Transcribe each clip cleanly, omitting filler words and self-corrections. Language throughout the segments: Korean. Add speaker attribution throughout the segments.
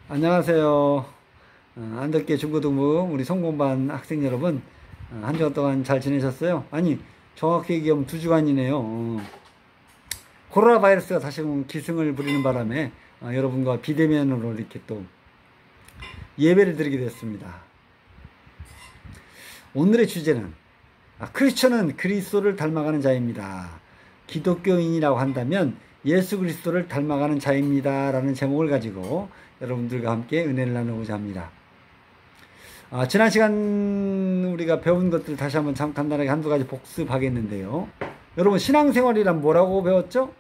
Speaker 1: 안녕하세요. 안덕계 중고등부 우리 성공반 학생 여러분, 한 주간 동안 잘 지내셨어요? 아니, 정확히 얘기하면 2주간이네요. 코로나 바이러스가 다시 기승을 부리는 바람에 여러분과 비대면으로 이렇게 또 예배를 드리게 됐습니다. 오늘의 주제는 크리스천은 그리스도를 닮아가는 자입니다. 기독교인이라고 한다면 예수 그리스도를 닮아가는 자입니다. 라는 제목을 가지고 여러분들과 함께 은혜를 나누고자 합니다. 지난 시간 우리가 배운 것들 다시 한번 간단하게 한두 가지 복습하겠는데요. 여러분, 신앙생활이란 뭐라고 배웠죠?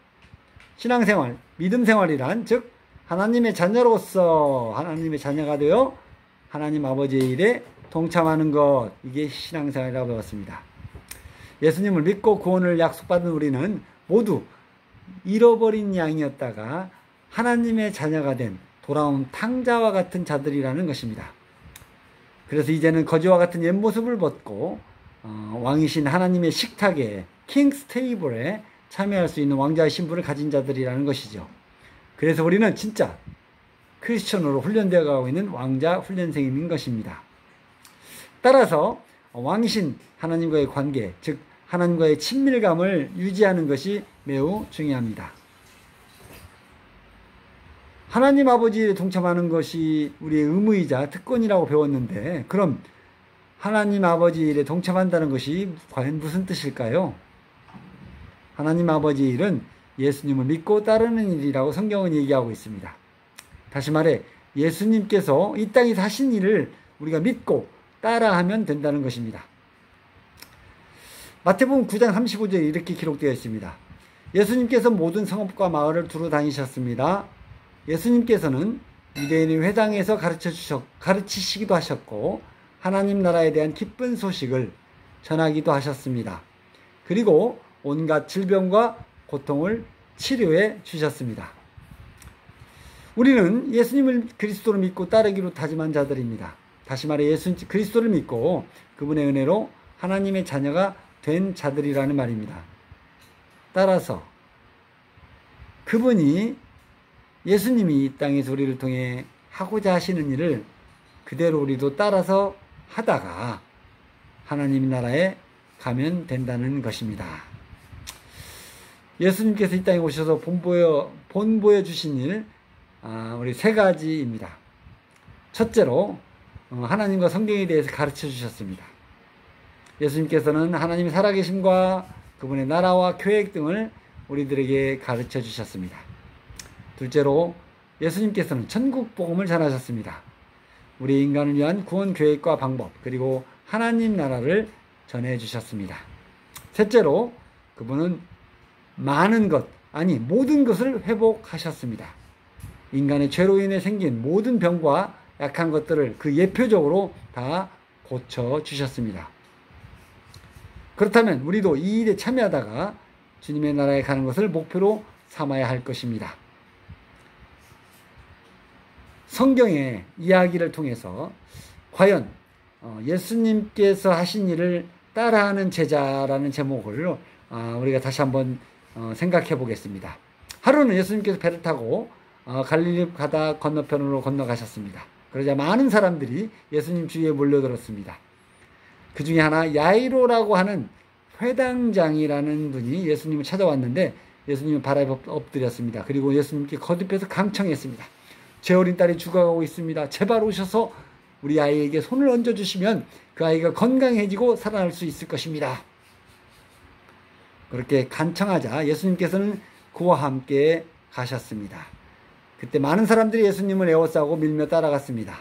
Speaker 1: 신앙생활, 믿음생활이란 즉 하나님의 자녀로서 하나님의 자녀가 되어 하나님 아버지의 일에 동참하는 것, 이게 신앙생활이라고 배웠습니다. 예수님을 믿고 구원을 약속받은 우리는 모두 잃어버린 양이었다가 하나님의 자녀가 된 돌아온 탕자와 같은 자들이라는 것입니다. 그래서 이제는 거지와 같은 옛 모습을 벗고 왕이신 하나님의 식탁에 킹스 테이블에 참여할 수 있는 왕자의 신분을 가진 자들이라는 것이죠. 그래서 우리는 진짜 크리스천으로 훈련되어 가고 있는 왕자 훈련생인 것입니다. 따라서 왕이신 하나님과의 관계, 즉 하나님과의 친밀감을 유지하는 것이 매우 중요합니다. 하나님 아버지에 동참하는 것이 우리의 의무이자 특권이라고 배웠는데, 그럼 하나님 아버지 일에 동참한다는 것이 과연 무슨 뜻일까요? 하나님 아버지 일은 예수님을 믿고 따르는 일이라고 성경은 얘기하고 있습니다. 다시 말해 예수님께서 이 땅에 하신 일을 우리가 믿고 따라하면 된다는 것입니다. 마태복음 9장 35절에 이렇게 기록되어 있습니다. 예수님께서 모든 성읍과 마을을 두루 다니셨습니다. 예수님께서는 유대인의 회당에서 가르치시기도 하셨고 하나님 나라에 대한 기쁜 소식을 전하기도 하셨습니다. 그리고 온갖 질병과 고통을 치료해 주셨습니다. 우리는 예수님을 그리스도를 믿고 따르기로 다짐한 자들입니다. 다시 말해 예수 그리스도를 믿고 그분의 은혜로 하나님의 자녀가 된 자들이라는 말입니다. 따라서 그분이 예수님이 이 땅에서 우리를 통해 하고자 하시는 일을 그대로 우리도 따라서 하다가 하나님 나라에 가면 된다는 것입니다. 예수님께서 이 땅에 오셔서 본보여 주신 일, 우리 3가지입니다. 첫째로 하나님과 성경에 대해서 가르쳐 주셨습니다. 예수님께서는 하나님의 살아계심과 그분의 나라와 계획 등을 우리들에게 가르쳐 주셨습니다. 둘째로 예수님께서는 천국 복음을 전하셨습니다. 우리 인간을 위한 구원 계획과 방법, 그리고 하나님 나라를 전해 주셨습니다. 셋째로 그분은 많은 것, 아니 모든 것을 회복하셨습니다. 인간의 죄로 인해 생긴 모든 병과 약한 것들을 그 예표적으로 다 고쳐주셨습니다. 그렇다면 우리도 이 일에 참여하다가 주님의 나라에 가는 것을 목표로 삼아야 할 것입니다. 성경의 이야기를 통해서 과연 예수님께서 하신 일을 따라하는 제자라는 제목을 우리가 다시 한번 생각해 보겠습니다. 하루는 예수님께서 배를 타고 갈릴리 바다 건너편으로 건너가셨습니다. 그러자 많은 사람들이 예수님 주위에 몰려들었습니다. 그 중에 하나 야이로라고 하는 회당장이라는 분이 예수님을 찾아왔는데 예수님은 발에 엎드렸습니다. 그리고 예수님께 거듭해서 강청했습니다. 제 어린 딸이 죽어가고 있습니다. 제발 오셔서 우리 아이에게 손을 얹어주시면 그 아이가 건강해지고 살아날 수 있을 것입니다. 그렇게 간청하자 예수님께서는 그와 함께 가셨습니다. 그때 많은 사람들이 예수님을 에워싸고 밀며 따라갔습니다.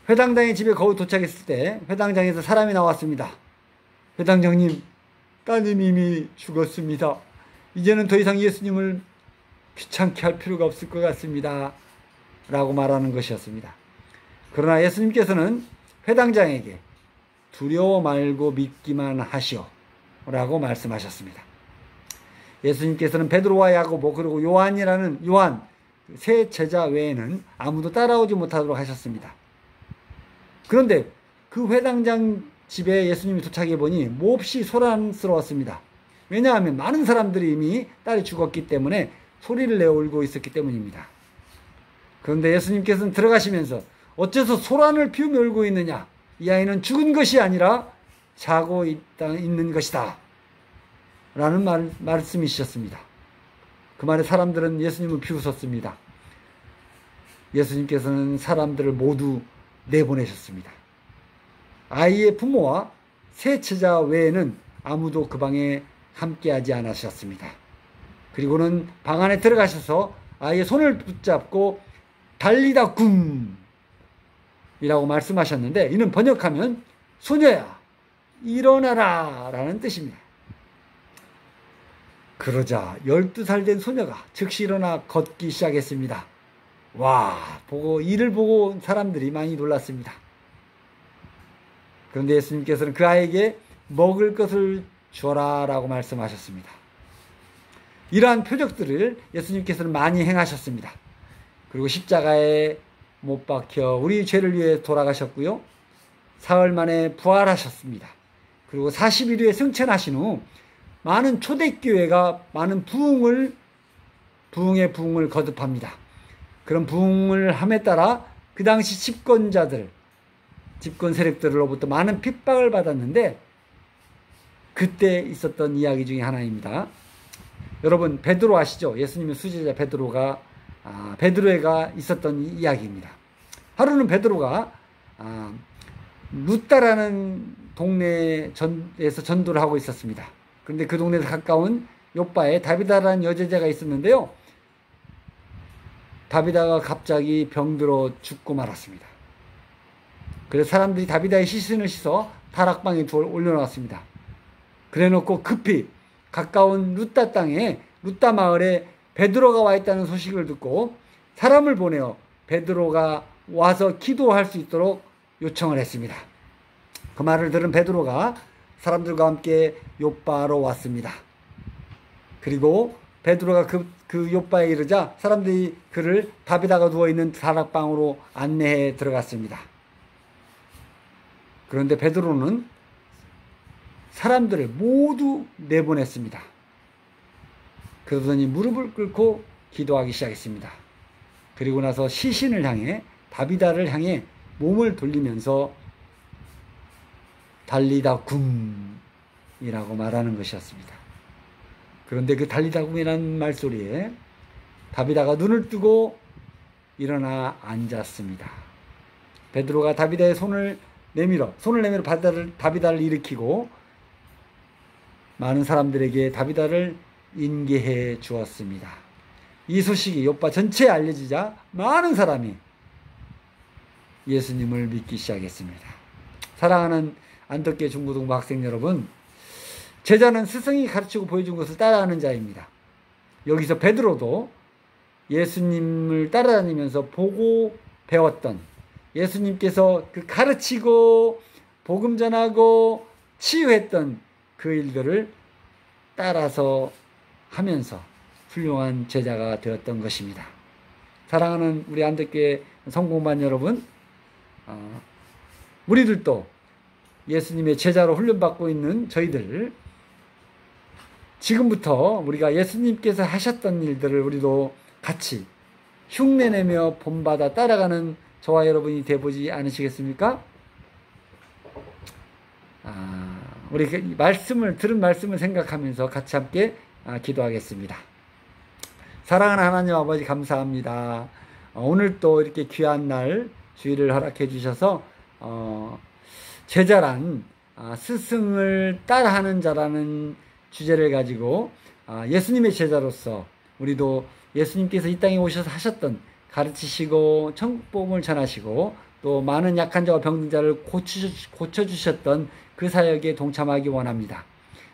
Speaker 1: 회당장의 집에 거의 도착했을 때 회당장에서 사람이 나왔습니다. 회당장님, 따님이 이미 죽었습니다. 이제는 더 이상 예수님을 귀찮게 할 필요가 없을 것 같습니다. 라고 말하는 것이었습니다. 그러나 예수님께서는 회당장에게 두려워 말고 믿기만 하시오 라고 말씀하셨습니다. 예수님께서는 베드로와 야고보 그리고 요한 세 제자 외에는 아무도 따라오지 못하도록 하셨습니다. 그런데 그 회당장 집에 예수님이 도착해 보니 몹시 소란스러웠습니다. 왜냐하면 많은 사람들이 이미 딸이 죽었기 때문에 소리를 내어 울고 있었기 때문입니다. 그런데 예수님께서는 들어가시면서 어째서 소란을 피우며 울고 있느냐? 이 아이는 죽은 것이 아니라 자고 있는 것이다. 라는 말씀이셨습니다. 그 말에 사람들은 예수님을 비웃었습니다. 예수님께서는 사람들을 모두 내보내셨습니다. 아이의 부모와 세 제자 외에는 아무도 그 방에 함께하지 않으셨습니다. 그리고는 방 안에 들어가셔서 아이의 손을 붙잡고 달리다 굼 이라고 말씀하셨는데, 이는 번역하면 소녀야 일어나라 라는 뜻입니다. 그러자 12살 된 소녀가 즉시 일어나 걷기 시작했습니다. 와, 이를 보고 사람들이 많이 놀랐습니다. 그런데 예수님께서는 그 아이에게 먹을 것을 주어라 라고 말씀하셨습니다. 이러한 표적들을 예수님께서는 많이 행하셨습니다. 그리고 십자가에 못 박혀 우리 죄를 위해 돌아가셨고요. 사흘 만에 부활하셨습니다. 그리고 40일 후에 승천하신 후 많은 초대교회가 많은 부흥의 부흥을 거듭합니다. 그런 부흥을 함에 따라 그 당시 집권 세력들로부터 많은 핍박을 받았는데, 그때 있었던 이야기 중에 하나입니다. 여러분, 베드로 아시죠? 예수님의 수제자 베드로가 있었던 이야기입니다. 하루는 베드로가 루다라는 동네에서 전도를 하고 있었습니다. 그런데 그 동네에서 가까운 요바에 다비다라는 여제자가 있었는데요. 다비다가 갑자기 병들어 죽고 말았습니다. 그래서 사람들이 다비다의 시신을 씻어 다락방에 올려놓았습니다. 그래놓고 급히 가까운 루다 땅에, 루다 마을에 베드로가 와 있다는 소식을 듣고 사람을 보내어 베드로가 와서 기도할 수 있도록 요청을 했습니다. 그 말을 들은 베드로가 사람들과 함께 요바로 왔습니다. 그리고 베드로가 그 요바에 이르자 사람들이 그를 다비다가 누워있는 다락방으로 안내해 들어갔습니다. 그런데 베드로는 사람들을 모두 내보냈습니다. 그러더니 무릎을 꿇고 기도하기 시작했습니다. 그리고 나서 시신을 향해, 다비다를 향해 몸을 돌리면서 달리다 굼이라고 말하는 것이었습니다. 그런데 그 달리다 굼이라는 말소리에 다비다가 눈을 뜨고 일어나 앉았습니다. 베드로가 다비다의 손을 내밀어 다비다를 일으키고 많은 사람들에게 다비다를 인계해 주었습니다. 이 소식이 요파 전체에 알려지자 많은 사람이 예수님을 믿기 시작했습니다. 사랑하는 안덕계 중고등부 학생 여러분, 제자는 스승이 가르치고 보여준 것을 따라하는 자입니다. 여기서 베드로도 예수님을 따라다니면서 보고 배웠던, 예수님께서 그 가르치고 복음 전하고 치유했던 그 일들을 따라서 하면서 훌륭한 제자가 되었던 것입니다. 사랑하는 우리 안덕계 성공반 여러분, 우리들도 예수님의 제자로 훈련받고 있는 저희들, 지금부터 우리가 예수님께서 하셨던 일들을 우리도 같이 흉내내며 본받아 따라가는 저와 여러분이 되보지 않으시겠습니까? 우리 들은 말씀을 생각하면서 같이 함께 기도하겠습니다. 사랑하는 하나님 아버지, 감사합니다. 오늘 또 이렇게 귀한 날 주일을 허락해 주셔서 제자란 스승을 따라하는 자라는 주제를 가지고 예수님의 제자로서 우리도 예수님께서 이 땅에 오셔서 하셨던, 가르치시고 천국복음을 전하시고 또 많은 약한 자와 병든 자를 고쳐주셨던 그 사역에 동참하기 원합니다.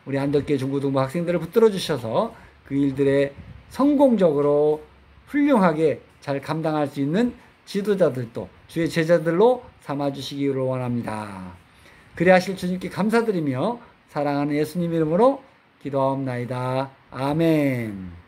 Speaker 1: 우리 안덕계 중고등부 학생들을 붙들어 주셔서 그 일들에 성공적으로 훌륭하게 잘 감당할 수 있는 지도자들도 주의 제자들로 삼아주시기를 원합니다. 그래 하실 주님께 감사드리며 사랑하는 예수님 이름으로 기도하옵나이다. 아멘.